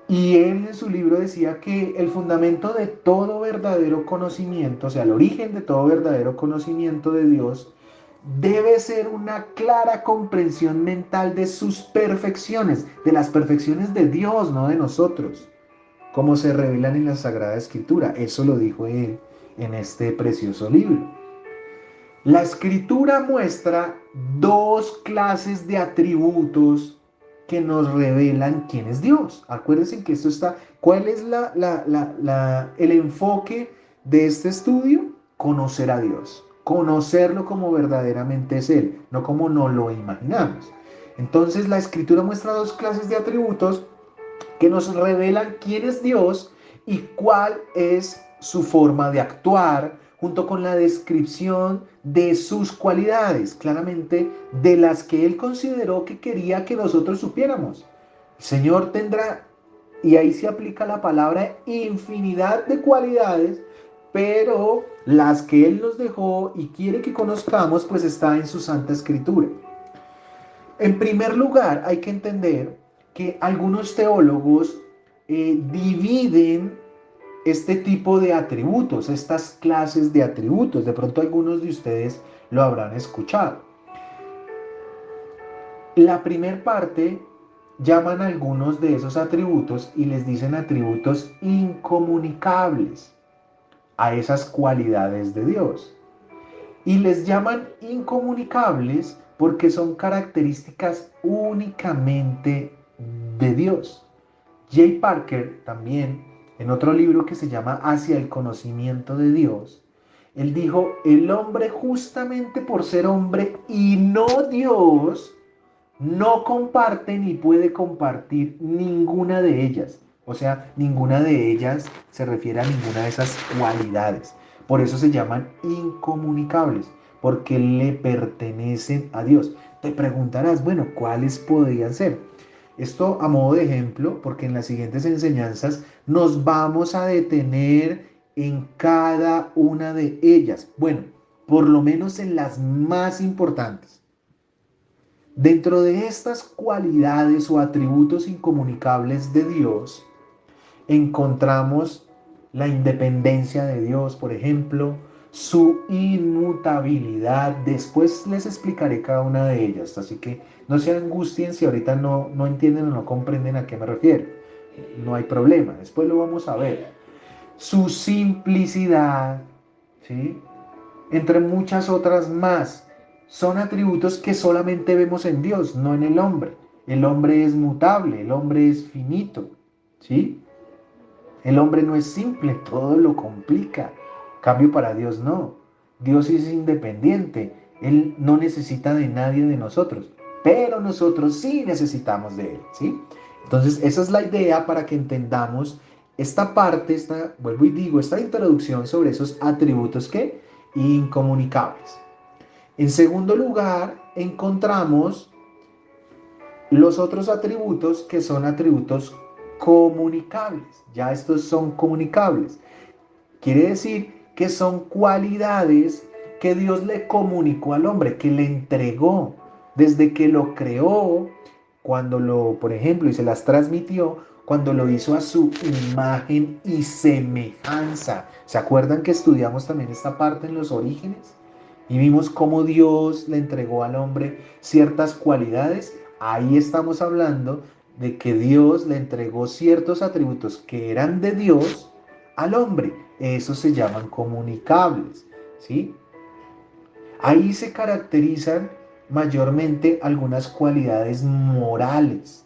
Y él en su libro decía que el fundamento de todo verdadero conocimiento, o sea, el origen de todo verdadero conocimiento de Dios, debe ser una clara comprensión mental de sus perfecciones, de las perfecciones de Dios, no de nosotros, como se revelan en la Sagrada Escritura. Eso lo dijo él en este precioso libro. La Escritura muestra dos clases de atributos que nos revelan quién es Dios. Acuérdense que esto está, ¿cuál es el enfoque de este estudio? Conocer a Dios, conocerlo como verdaderamente es Él, no como nos lo imaginamos. Entonces la Escritura muestra dos clases de atributos que nos revelan quién es Dios y cuál es su forma de actuar, junto con la descripción de sus cualidades, claramente de las que Él consideró que quería que nosotros supiéramos. El Señor tendrá, y ahí se aplica la palabra, infinidad de cualidades, pero las que Él nos dejó y quiere que conozcamos, pues está en su Santa Escritura. En primer lugar, hay que entender que algunos teólogos dividen este tipo de atributos, estas clases de atributos. De pronto algunos de ustedes lo habrán escuchado. La primera parte llaman a algunos de esos atributos y les dicen atributos incomunicables a esas cualidades de Dios. Y les llaman incomunicables porque son características únicamente de Dios. Jay Parker también, en otro libro que se llama Hacia el conocimiento de Dios, él dijo, el hombre justamente por ser hombre y no Dios, no comparte ni puede compartir ninguna de ellas. O sea, ninguna de ellas se refiere a ninguna de esas cualidades. Por eso se llaman incomunicables, porque le pertenecen a Dios. Te preguntarás, bueno, ¿cuáles podrían ser? Esto a modo de ejemplo, porque en las siguientes enseñanzas nos vamos a detener en cada una de ellas. Bueno, por lo menos en las más importantes. Dentro de estas cualidades o atributos incomunicables de Dios, encontramos la independencia de Dios, por ejemplo, su inmutabilidad. Después les explicaré cada una de ellas, así que no se angustien si ahorita no entienden o no comprenden a qué me refiero. No hay problema, después lo vamos a ver. Su simplicidad, ¿sí? Entre muchas otras más. Son atributos que solamente vemos en Dios, no en el hombre. El hombre es mutable, el hombre es finito, ¿sí? El hombre no es simple, todo lo complica. Cambio para Dios no. Dios es independiente, Él no necesita de nadie de nosotros, pero nosotros sí necesitamos de Él, ¿sí? Entonces, esa es la idea para que entendamos esta parte, vuelvo y digo, esta introducción sobre esos atributos que incomunicables. En segundo lugar, encontramos los otros atributos que son atributos comunicables. Ya estos son comunicables. Quiere decir que son cualidades que Dios le comunicó al hombre, que le entregó desde que lo creó, cuando por ejemplo, y se las transmitió, cuando lo hizo a su imagen y semejanza. ¿Se acuerdan que estudiamos también esta parte en los orígenes? Y vimos cómo Dios le entregó al hombre ciertas cualidades. Ahí estamos hablando de que Dios le entregó ciertos atributos que eran de Dios al hombre. Esos se llaman comunicables, ¿sí? Ahí se caracterizan mayormente algunas cualidades morales,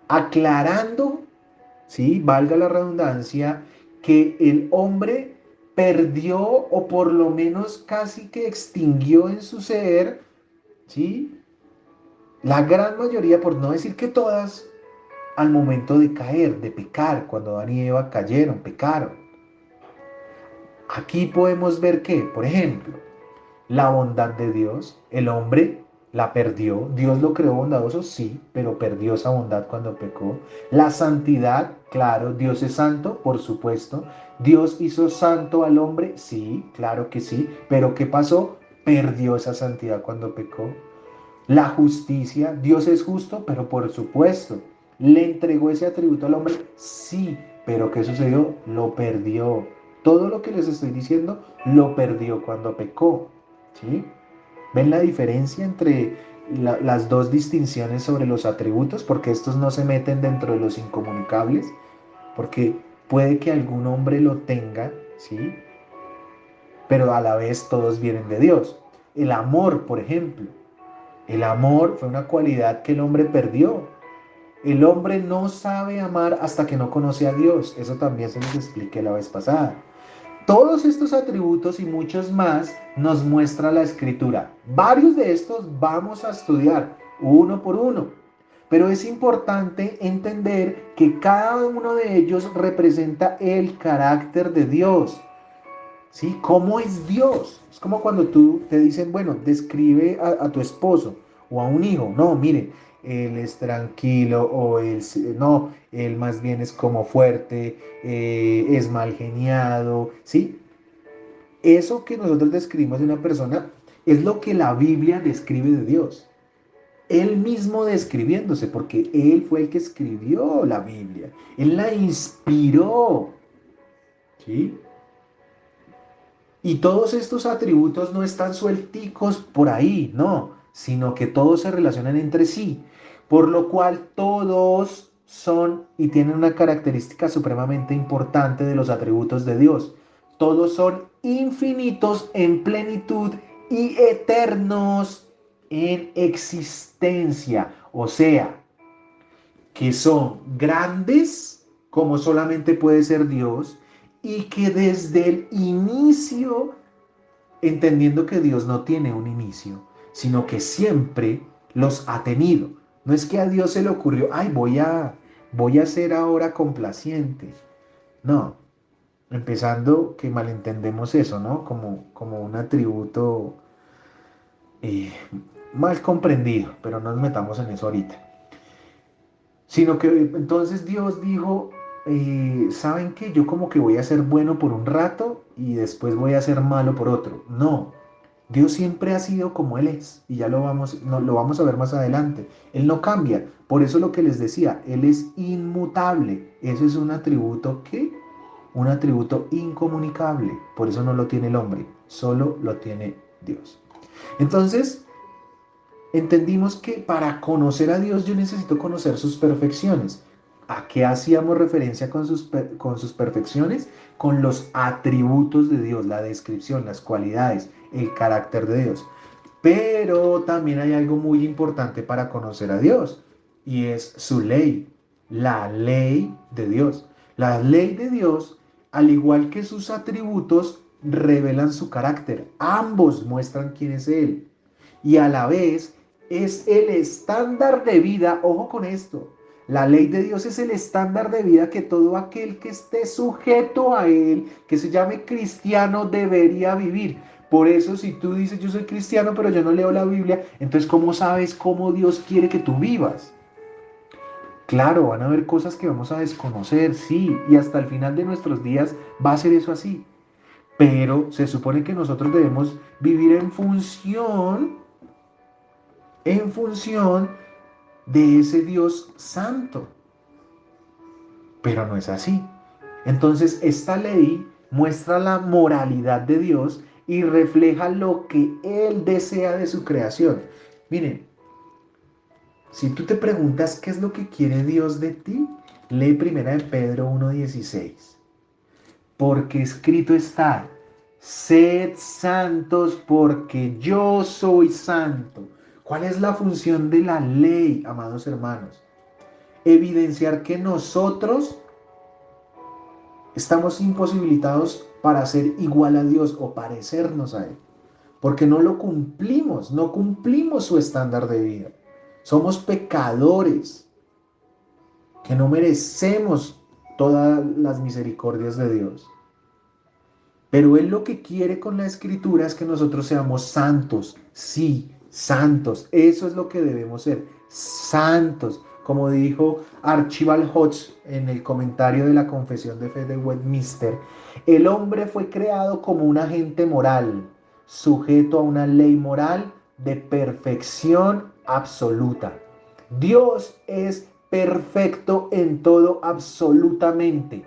aclarando, ¿sí? Valga la redundancia, que el hombre perdió o por lo menos casi que extinguió en su ser, ¿sí? La gran mayoría, por no decir que todas, al momento de caer, de pecar, cuando Adán y Eva cayeron, pecaron. Aquí podemos ver que, por ejemplo, la bondad de Dios, el hombre la perdió. Dios lo creó bondadoso, sí, pero perdió esa bondad cuando pecó. La santidad, claro, Dios es santo, por supuesto. Dios hizo santo al hombre, sí, claro que sí, pero ¿qué pasó? Perdió esa santidad cuando pecó. La justicia, Dios es justo, pero por supuesto, ¿le entregó ese atributo al hombre? Sí, pero ¿qué sucedió? Lo perdió. Todo lo que les estoy diciendo lo perdió cuando pecó. ¿Sí? ¿Ven la diferencia entre las dos distinciones sobre los atributos? Porque estos no se meten dentro de los incomunicables, porque puede que algún hombre lo tenga, ¿sí? Pero a la vez todos vienen de Dios. El amor, por ejemplo. El amor fue una cualidad que el hombre perdió. El hombre no sabe amar hasta que no conoce a Dios. Eso también se los expliqué la vez pasada. Todos estos atributos y muchos más nos muestra la escritura. Varios de estos vamos a estudiar uno por uno. Pero es importante entender que cada uno de ellos representa el carácter de Dios. ¿Sí? ¿Cómo es Dios? Es como cuando tú te dicen, bueno, describe a tu esposo o a un hijo. No, mire, él es tranquilo o él, no, él más bien es como fuerte, es mal geniado, ¿sí? Eso que nosotros describimos de una persona es lo que la Biblia describe de Dios. Él mismo describiéndose, porque él fue el que escribió la Biblia. Él la inspiró, ¿sí? Y todos estos atributos no están suelticos por ahí, no, sino que todos se relacionan entre sí, por lo cual todos son y tienen una característica supremamente importante de los atributos de Dios. Todos son infinitos en plenitud y eternos en existencia, o sea, que son grandes como solamente puede ser Dios y que desde el inicio, entendiendo que Dios no tiene un inicio, sino que siempre los ha tenido. No es que a Dios se le ocurrió, ay, voy a ser ahora complaciente. No, empezando que malentendemos eso, ¿no? Como un atributo eh, mal comprendido, pero no nos metamos en eso ahorita. Sino que entonces Dios dijo, ¿saben qué? Yo como que voy a ser bueno por un rato y después voy a ser malo por otro. No, Dios siempre ha sido como Él es y ya lo vamos a ver más adelante. Él no cambia. Por eso lo que les decía, Él es inmutable. Eso es un atributo que, un atributo incomunicable. Por eso no lo tiene el hombre, solo lo tiene Dios. Entonces, entendimos que para conocer a Dios yo necesito conocer sus perfecciones. ¿A qué hacíamos referencia con sus perfecciones? Con los atributos de Dios, la descripción, las cualidades, el carácter de Dios. Pero también hay algo muy importante para conocer a Dios y es su ley, la ley de Dios. La ley de Dios, al igual que sus atributos, revelan su carácter. Ambos muestran quién es Él y a la vez es el estándar de vida, ojo con esto, la ley de Dios es el estándar de vida que todo aquel que esté sujeto a Él, que se llame cristiano, debería vivir. Por eso si tú dices yo soy cristiano pero yo no leo la Biblia, entonces ¿cómo sabes cómo Dios quiere que tú vivas? Claro, van a haber cosas que vamos a desconocer, sí, y hasta el final de nuestros días va a ser eso así. Pero se supone que nosotros debemos vivir en función de ese Dios santo. Pero no es así. Entonces, esta ley muestra la moralidad de Dios y refleja lo que Él desea de su creación. Miren, si tú te preguntas qué es lo que quiere Dios de ti, lee primera de Pedro 1:16. Porque escrito está, sed santos porque yo soy santo. ¿Cuál es la función de la ley, amados hermanos? Evidenciar que nosotros estamos imposibilitados para ser igual a Dios o parecernos a Él, porque no lo cumplimos, no cumplimos su estándar de vida. Somos pecadores que no merecemos todas las misericordias de Dios. Pero Él lo que quiere con la Escritura es que nosotros seamos santos. Sí, santos. Eso es lo que debemos ser. Santos. Como dijo Archibald Hodge en el comentario de la Confesión de Fe de Westminster, el hombre fue creado como un agente moral, sujeto a una ley moral de perfección absoluta. Dios es perfecto en todo, absolutamente.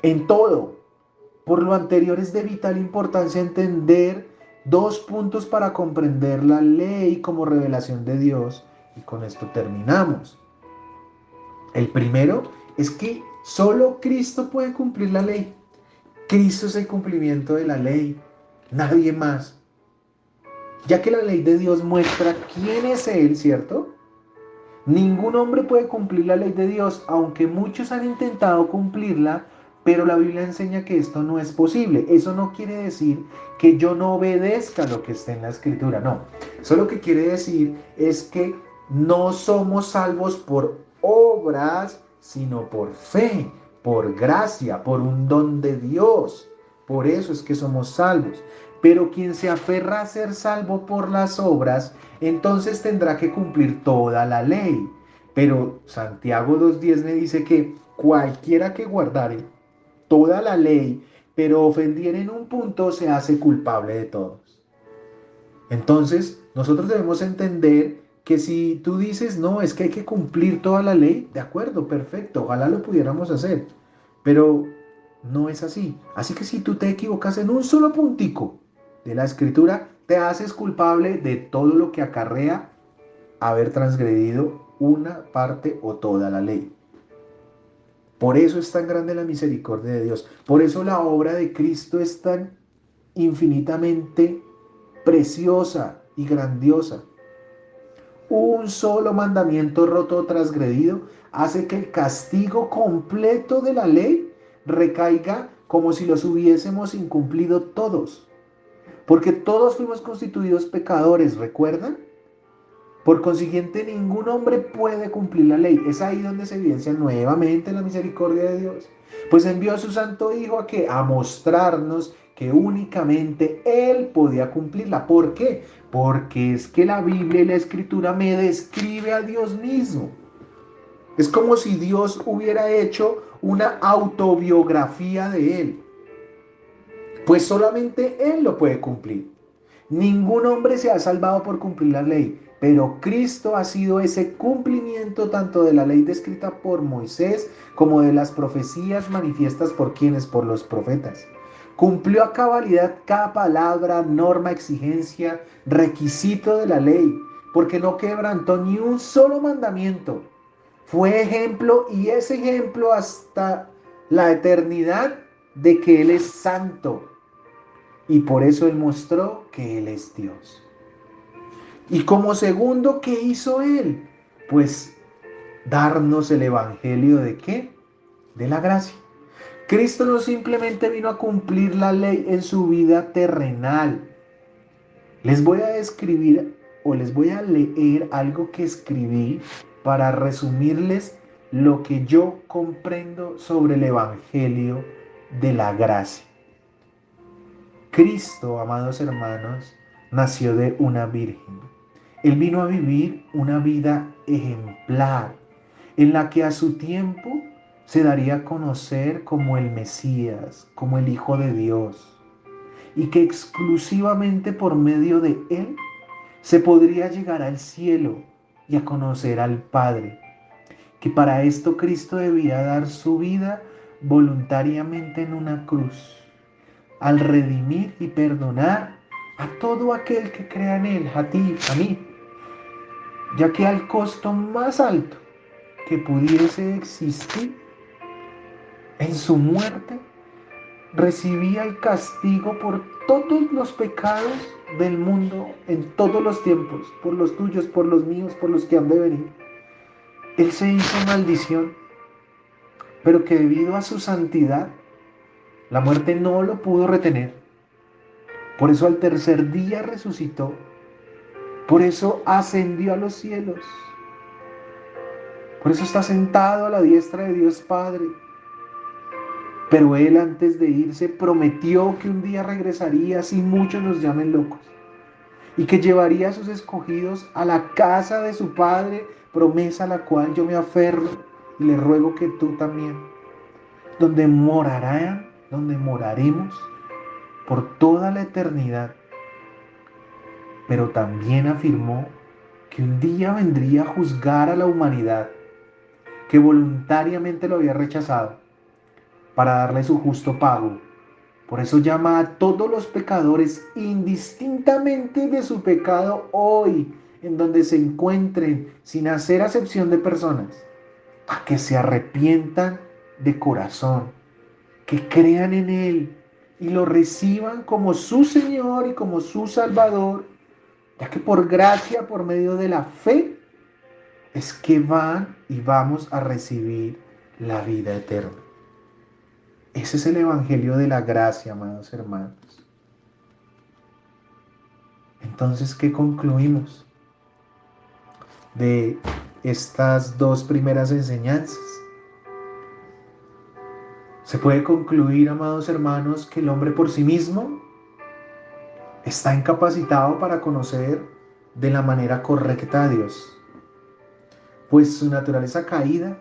En todo. Por lo anterior es de vital importancia entender dos puntos para comprender la ley como revelación de Dios, y con esto terminamos. El primero es que solo Cristo puede cumplir la ley. Cristo es el cumplimiento de la ley, nadie más. Ya que la ley de Dios muestra quién es Él, ¿cierto? Ningún hombre puede cumplir la ley de Dios, aunque muchos han intentado cumplirla, pero la Biblia enseña que esto no es posible. Eso no quiere decir que yo no obedezca lo que está en la Escritura, no. Eso lo que quiere decir es que no somos salvos por obras, sino por fe, por gracia, por un don de Dios. Por eso es que somos salvos. Pero quien se aferra a ser salvo por las obras, entonces tendrá que cumplir toda la ley. Pero Santiago 2:10 me dice que cualquiera que guardare toda la ley, pero ofendiere en un punto, se hace culpable de todos. Entonces, nosotros debemos entender que si tú dices, no, es que hay que cumplir toda la ley, de acuerdo, perfecto, ojalá lo pudiéramos hacer, pero no es así. Así que si tú te equivocas en un solo puntico de la Escritura, te haces culpable de todo lo que acarrea haber transgredido una parte o toda la ley. Por eso es tan grande la misericordia de Dios. Por eso la obra de Cristo es tan infinitamente preciosa y grandiosa. Un solo mandamiento roto o transgredido hace que el castigo completo de la ley recaiga como si los hubiésemos incumplido todos. Porque todos fuimos constituidos pecadores, ¿recuerdan? Por consiguiente, ningún hombre puede cumplir la ley. Es ahí donde se evidencia nuevamente la misericordia de Dios. Pues envió a su santo Hijo a mostrarnos que únicamente Él podía cumplirla. ¿Por qué? Porque es que la Biblia y la Escritura me describe a Dios mismo. Es como si Dios hubiera hecho una autobiografía de Él. Pues solamente Él lo puede cumplir. Ningún hombre se ha salvado por cumplir la ley, pero Cristo ha sido ese cumplimiento tanto de la ley descrita por Moisés como de las profecías manifiestas por quienes, por los profetas. Cumplió a cabalidad cada palabra, norma, exigencia, requisito de la ley, porque no quebrantó ni un solo mandamiento. Fue ejemplo y es ejemplo hasta la eternidad de que Él es santo. Y por eso Él mostró que Él es Dios. Y como segundo, ¿qué hizo Él? Pues darnos el evangelio ¿de qué? De la gracia. Cristo no simplemente vino a cumplir la ley en su vida terrenal. Les voy a describir o les voy a leer algo que escribí para resumirles lo que yo comprendo sobre el evangelio de la gracia. Cristo, amados hermanos, nació de una virgen. Él vino a vivir una vida ejemplar, en la que a su tiempo se daría a conocer como el Mesías, como el Hijo de Dios, y que exclusivamente por medio de Él se podría llegar al cielo y a conocer al Padre, que para esto Cristo debía dar su vida voluntariamente en una cruz, al redimir y perdonar a todo aquel que crea en Él, a ti, a mí, ya que al costo más alto que pudiese existir, en su muerte, recibía el castigo por todos los pecados del mundo en todos los tiempos, por los tuyos, por los míos, por los que han de venir. Él se hizo maldición, pero que debido a su santidad, la muerte no lo pudo retener. Por eso al tercer día resucitó. Por eso ascendió a los cielos. Por eso está sentado a la diestra de Dios Padre. Pero Él antes de irse prometió que un día regresaría si muchos nos llamen locos. Y que llevaría a sus escogidos a la casa de su Padre, promesa a la cual yo me aferro y le ruego que tú también, donde morarán, donde moraremos por toda la eternidad. Pero también afirmó que un día vendría a juzgar a la humanidad, que voluntariamente lo había rechazado, para darle su justo pago. Por eso llama a todos los pecadores, indistintamente de su pecado hoy, en donde se encuentren, sin hacer acepción de personas, a que se arrepientan de corazón, que crean en Él y lo reciban como su Señor y como su Salvador, ya que por gracia, por medio de la fe, es que van y vamos a recibir la vida eterna. Ese es el Evangelio de la gracia, amados hermanos. Entonces, ¿qué concluimos de estas dos primeras enseñanzas? Se puede concluir, amados hermanos, que el hombre por sí mismo está incapacitado para conocer de la manera correcta a Dios, pues su naturaleza caída,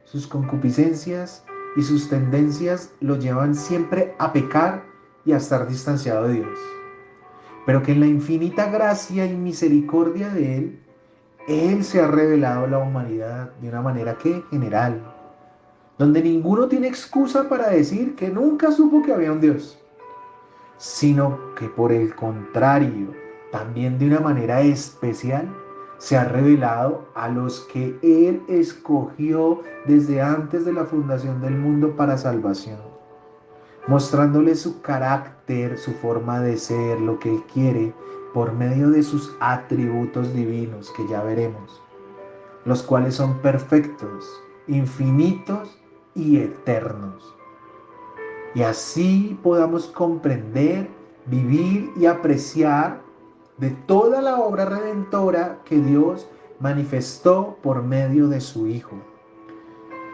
sus concupiscencias y sus tendencias lo llevan siempre a pecar y a estar distanciado de Dios. Pero que en la infinita gracia y misericordia de Él se ha revelado a la humanidad de una manera que general, donde ninguno tiene excusa para decir que nunca supo que había un Dios, sino que por el contrario, también de una manera especial, se ha revelado a los que Él escogió desde antes de la fundación del mundo para salvación, mostrándoles su carácter, su forma de ser, lo que Él quiere, por medio de sus atributos divinos, que ya veremos, los cuales son perfectos, infinitos y eternos. Y así podamos comprender, vivir y apreciar de toda la obra redentora que Dios manifestó por medio de su Hijo,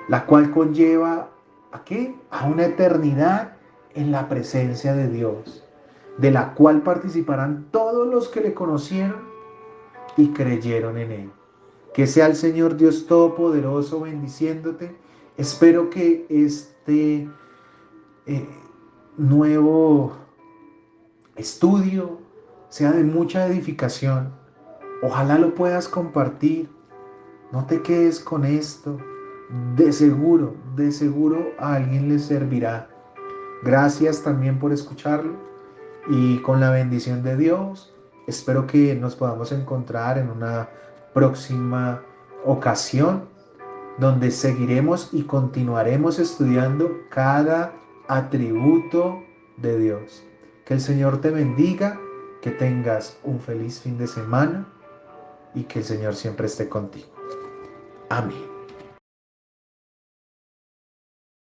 la cual conlleva ¿a qué? A una eternidad en la presencia de Dios, de la cual participarán todos los que le conocieron y creyeron en Él. Que sea el Señor Dios Todopoderoso bendiciéndote. Espero que este nuevo estudio sea de mucha edificación. Ojalá lo puedas compartir. No te quedes con esto. De seguro a alguien le servirá. Gracias también por escucharlo. Y con la bendición de Dios, espero que nos podamos encontrar en una próxima ocasión, donde seguiremos y continuaremos estudiando cada atributo de Dios. Que el Señor te bendiga, que tengas un feliz fin de semana y que el Señor siempre esté contigo. Amén.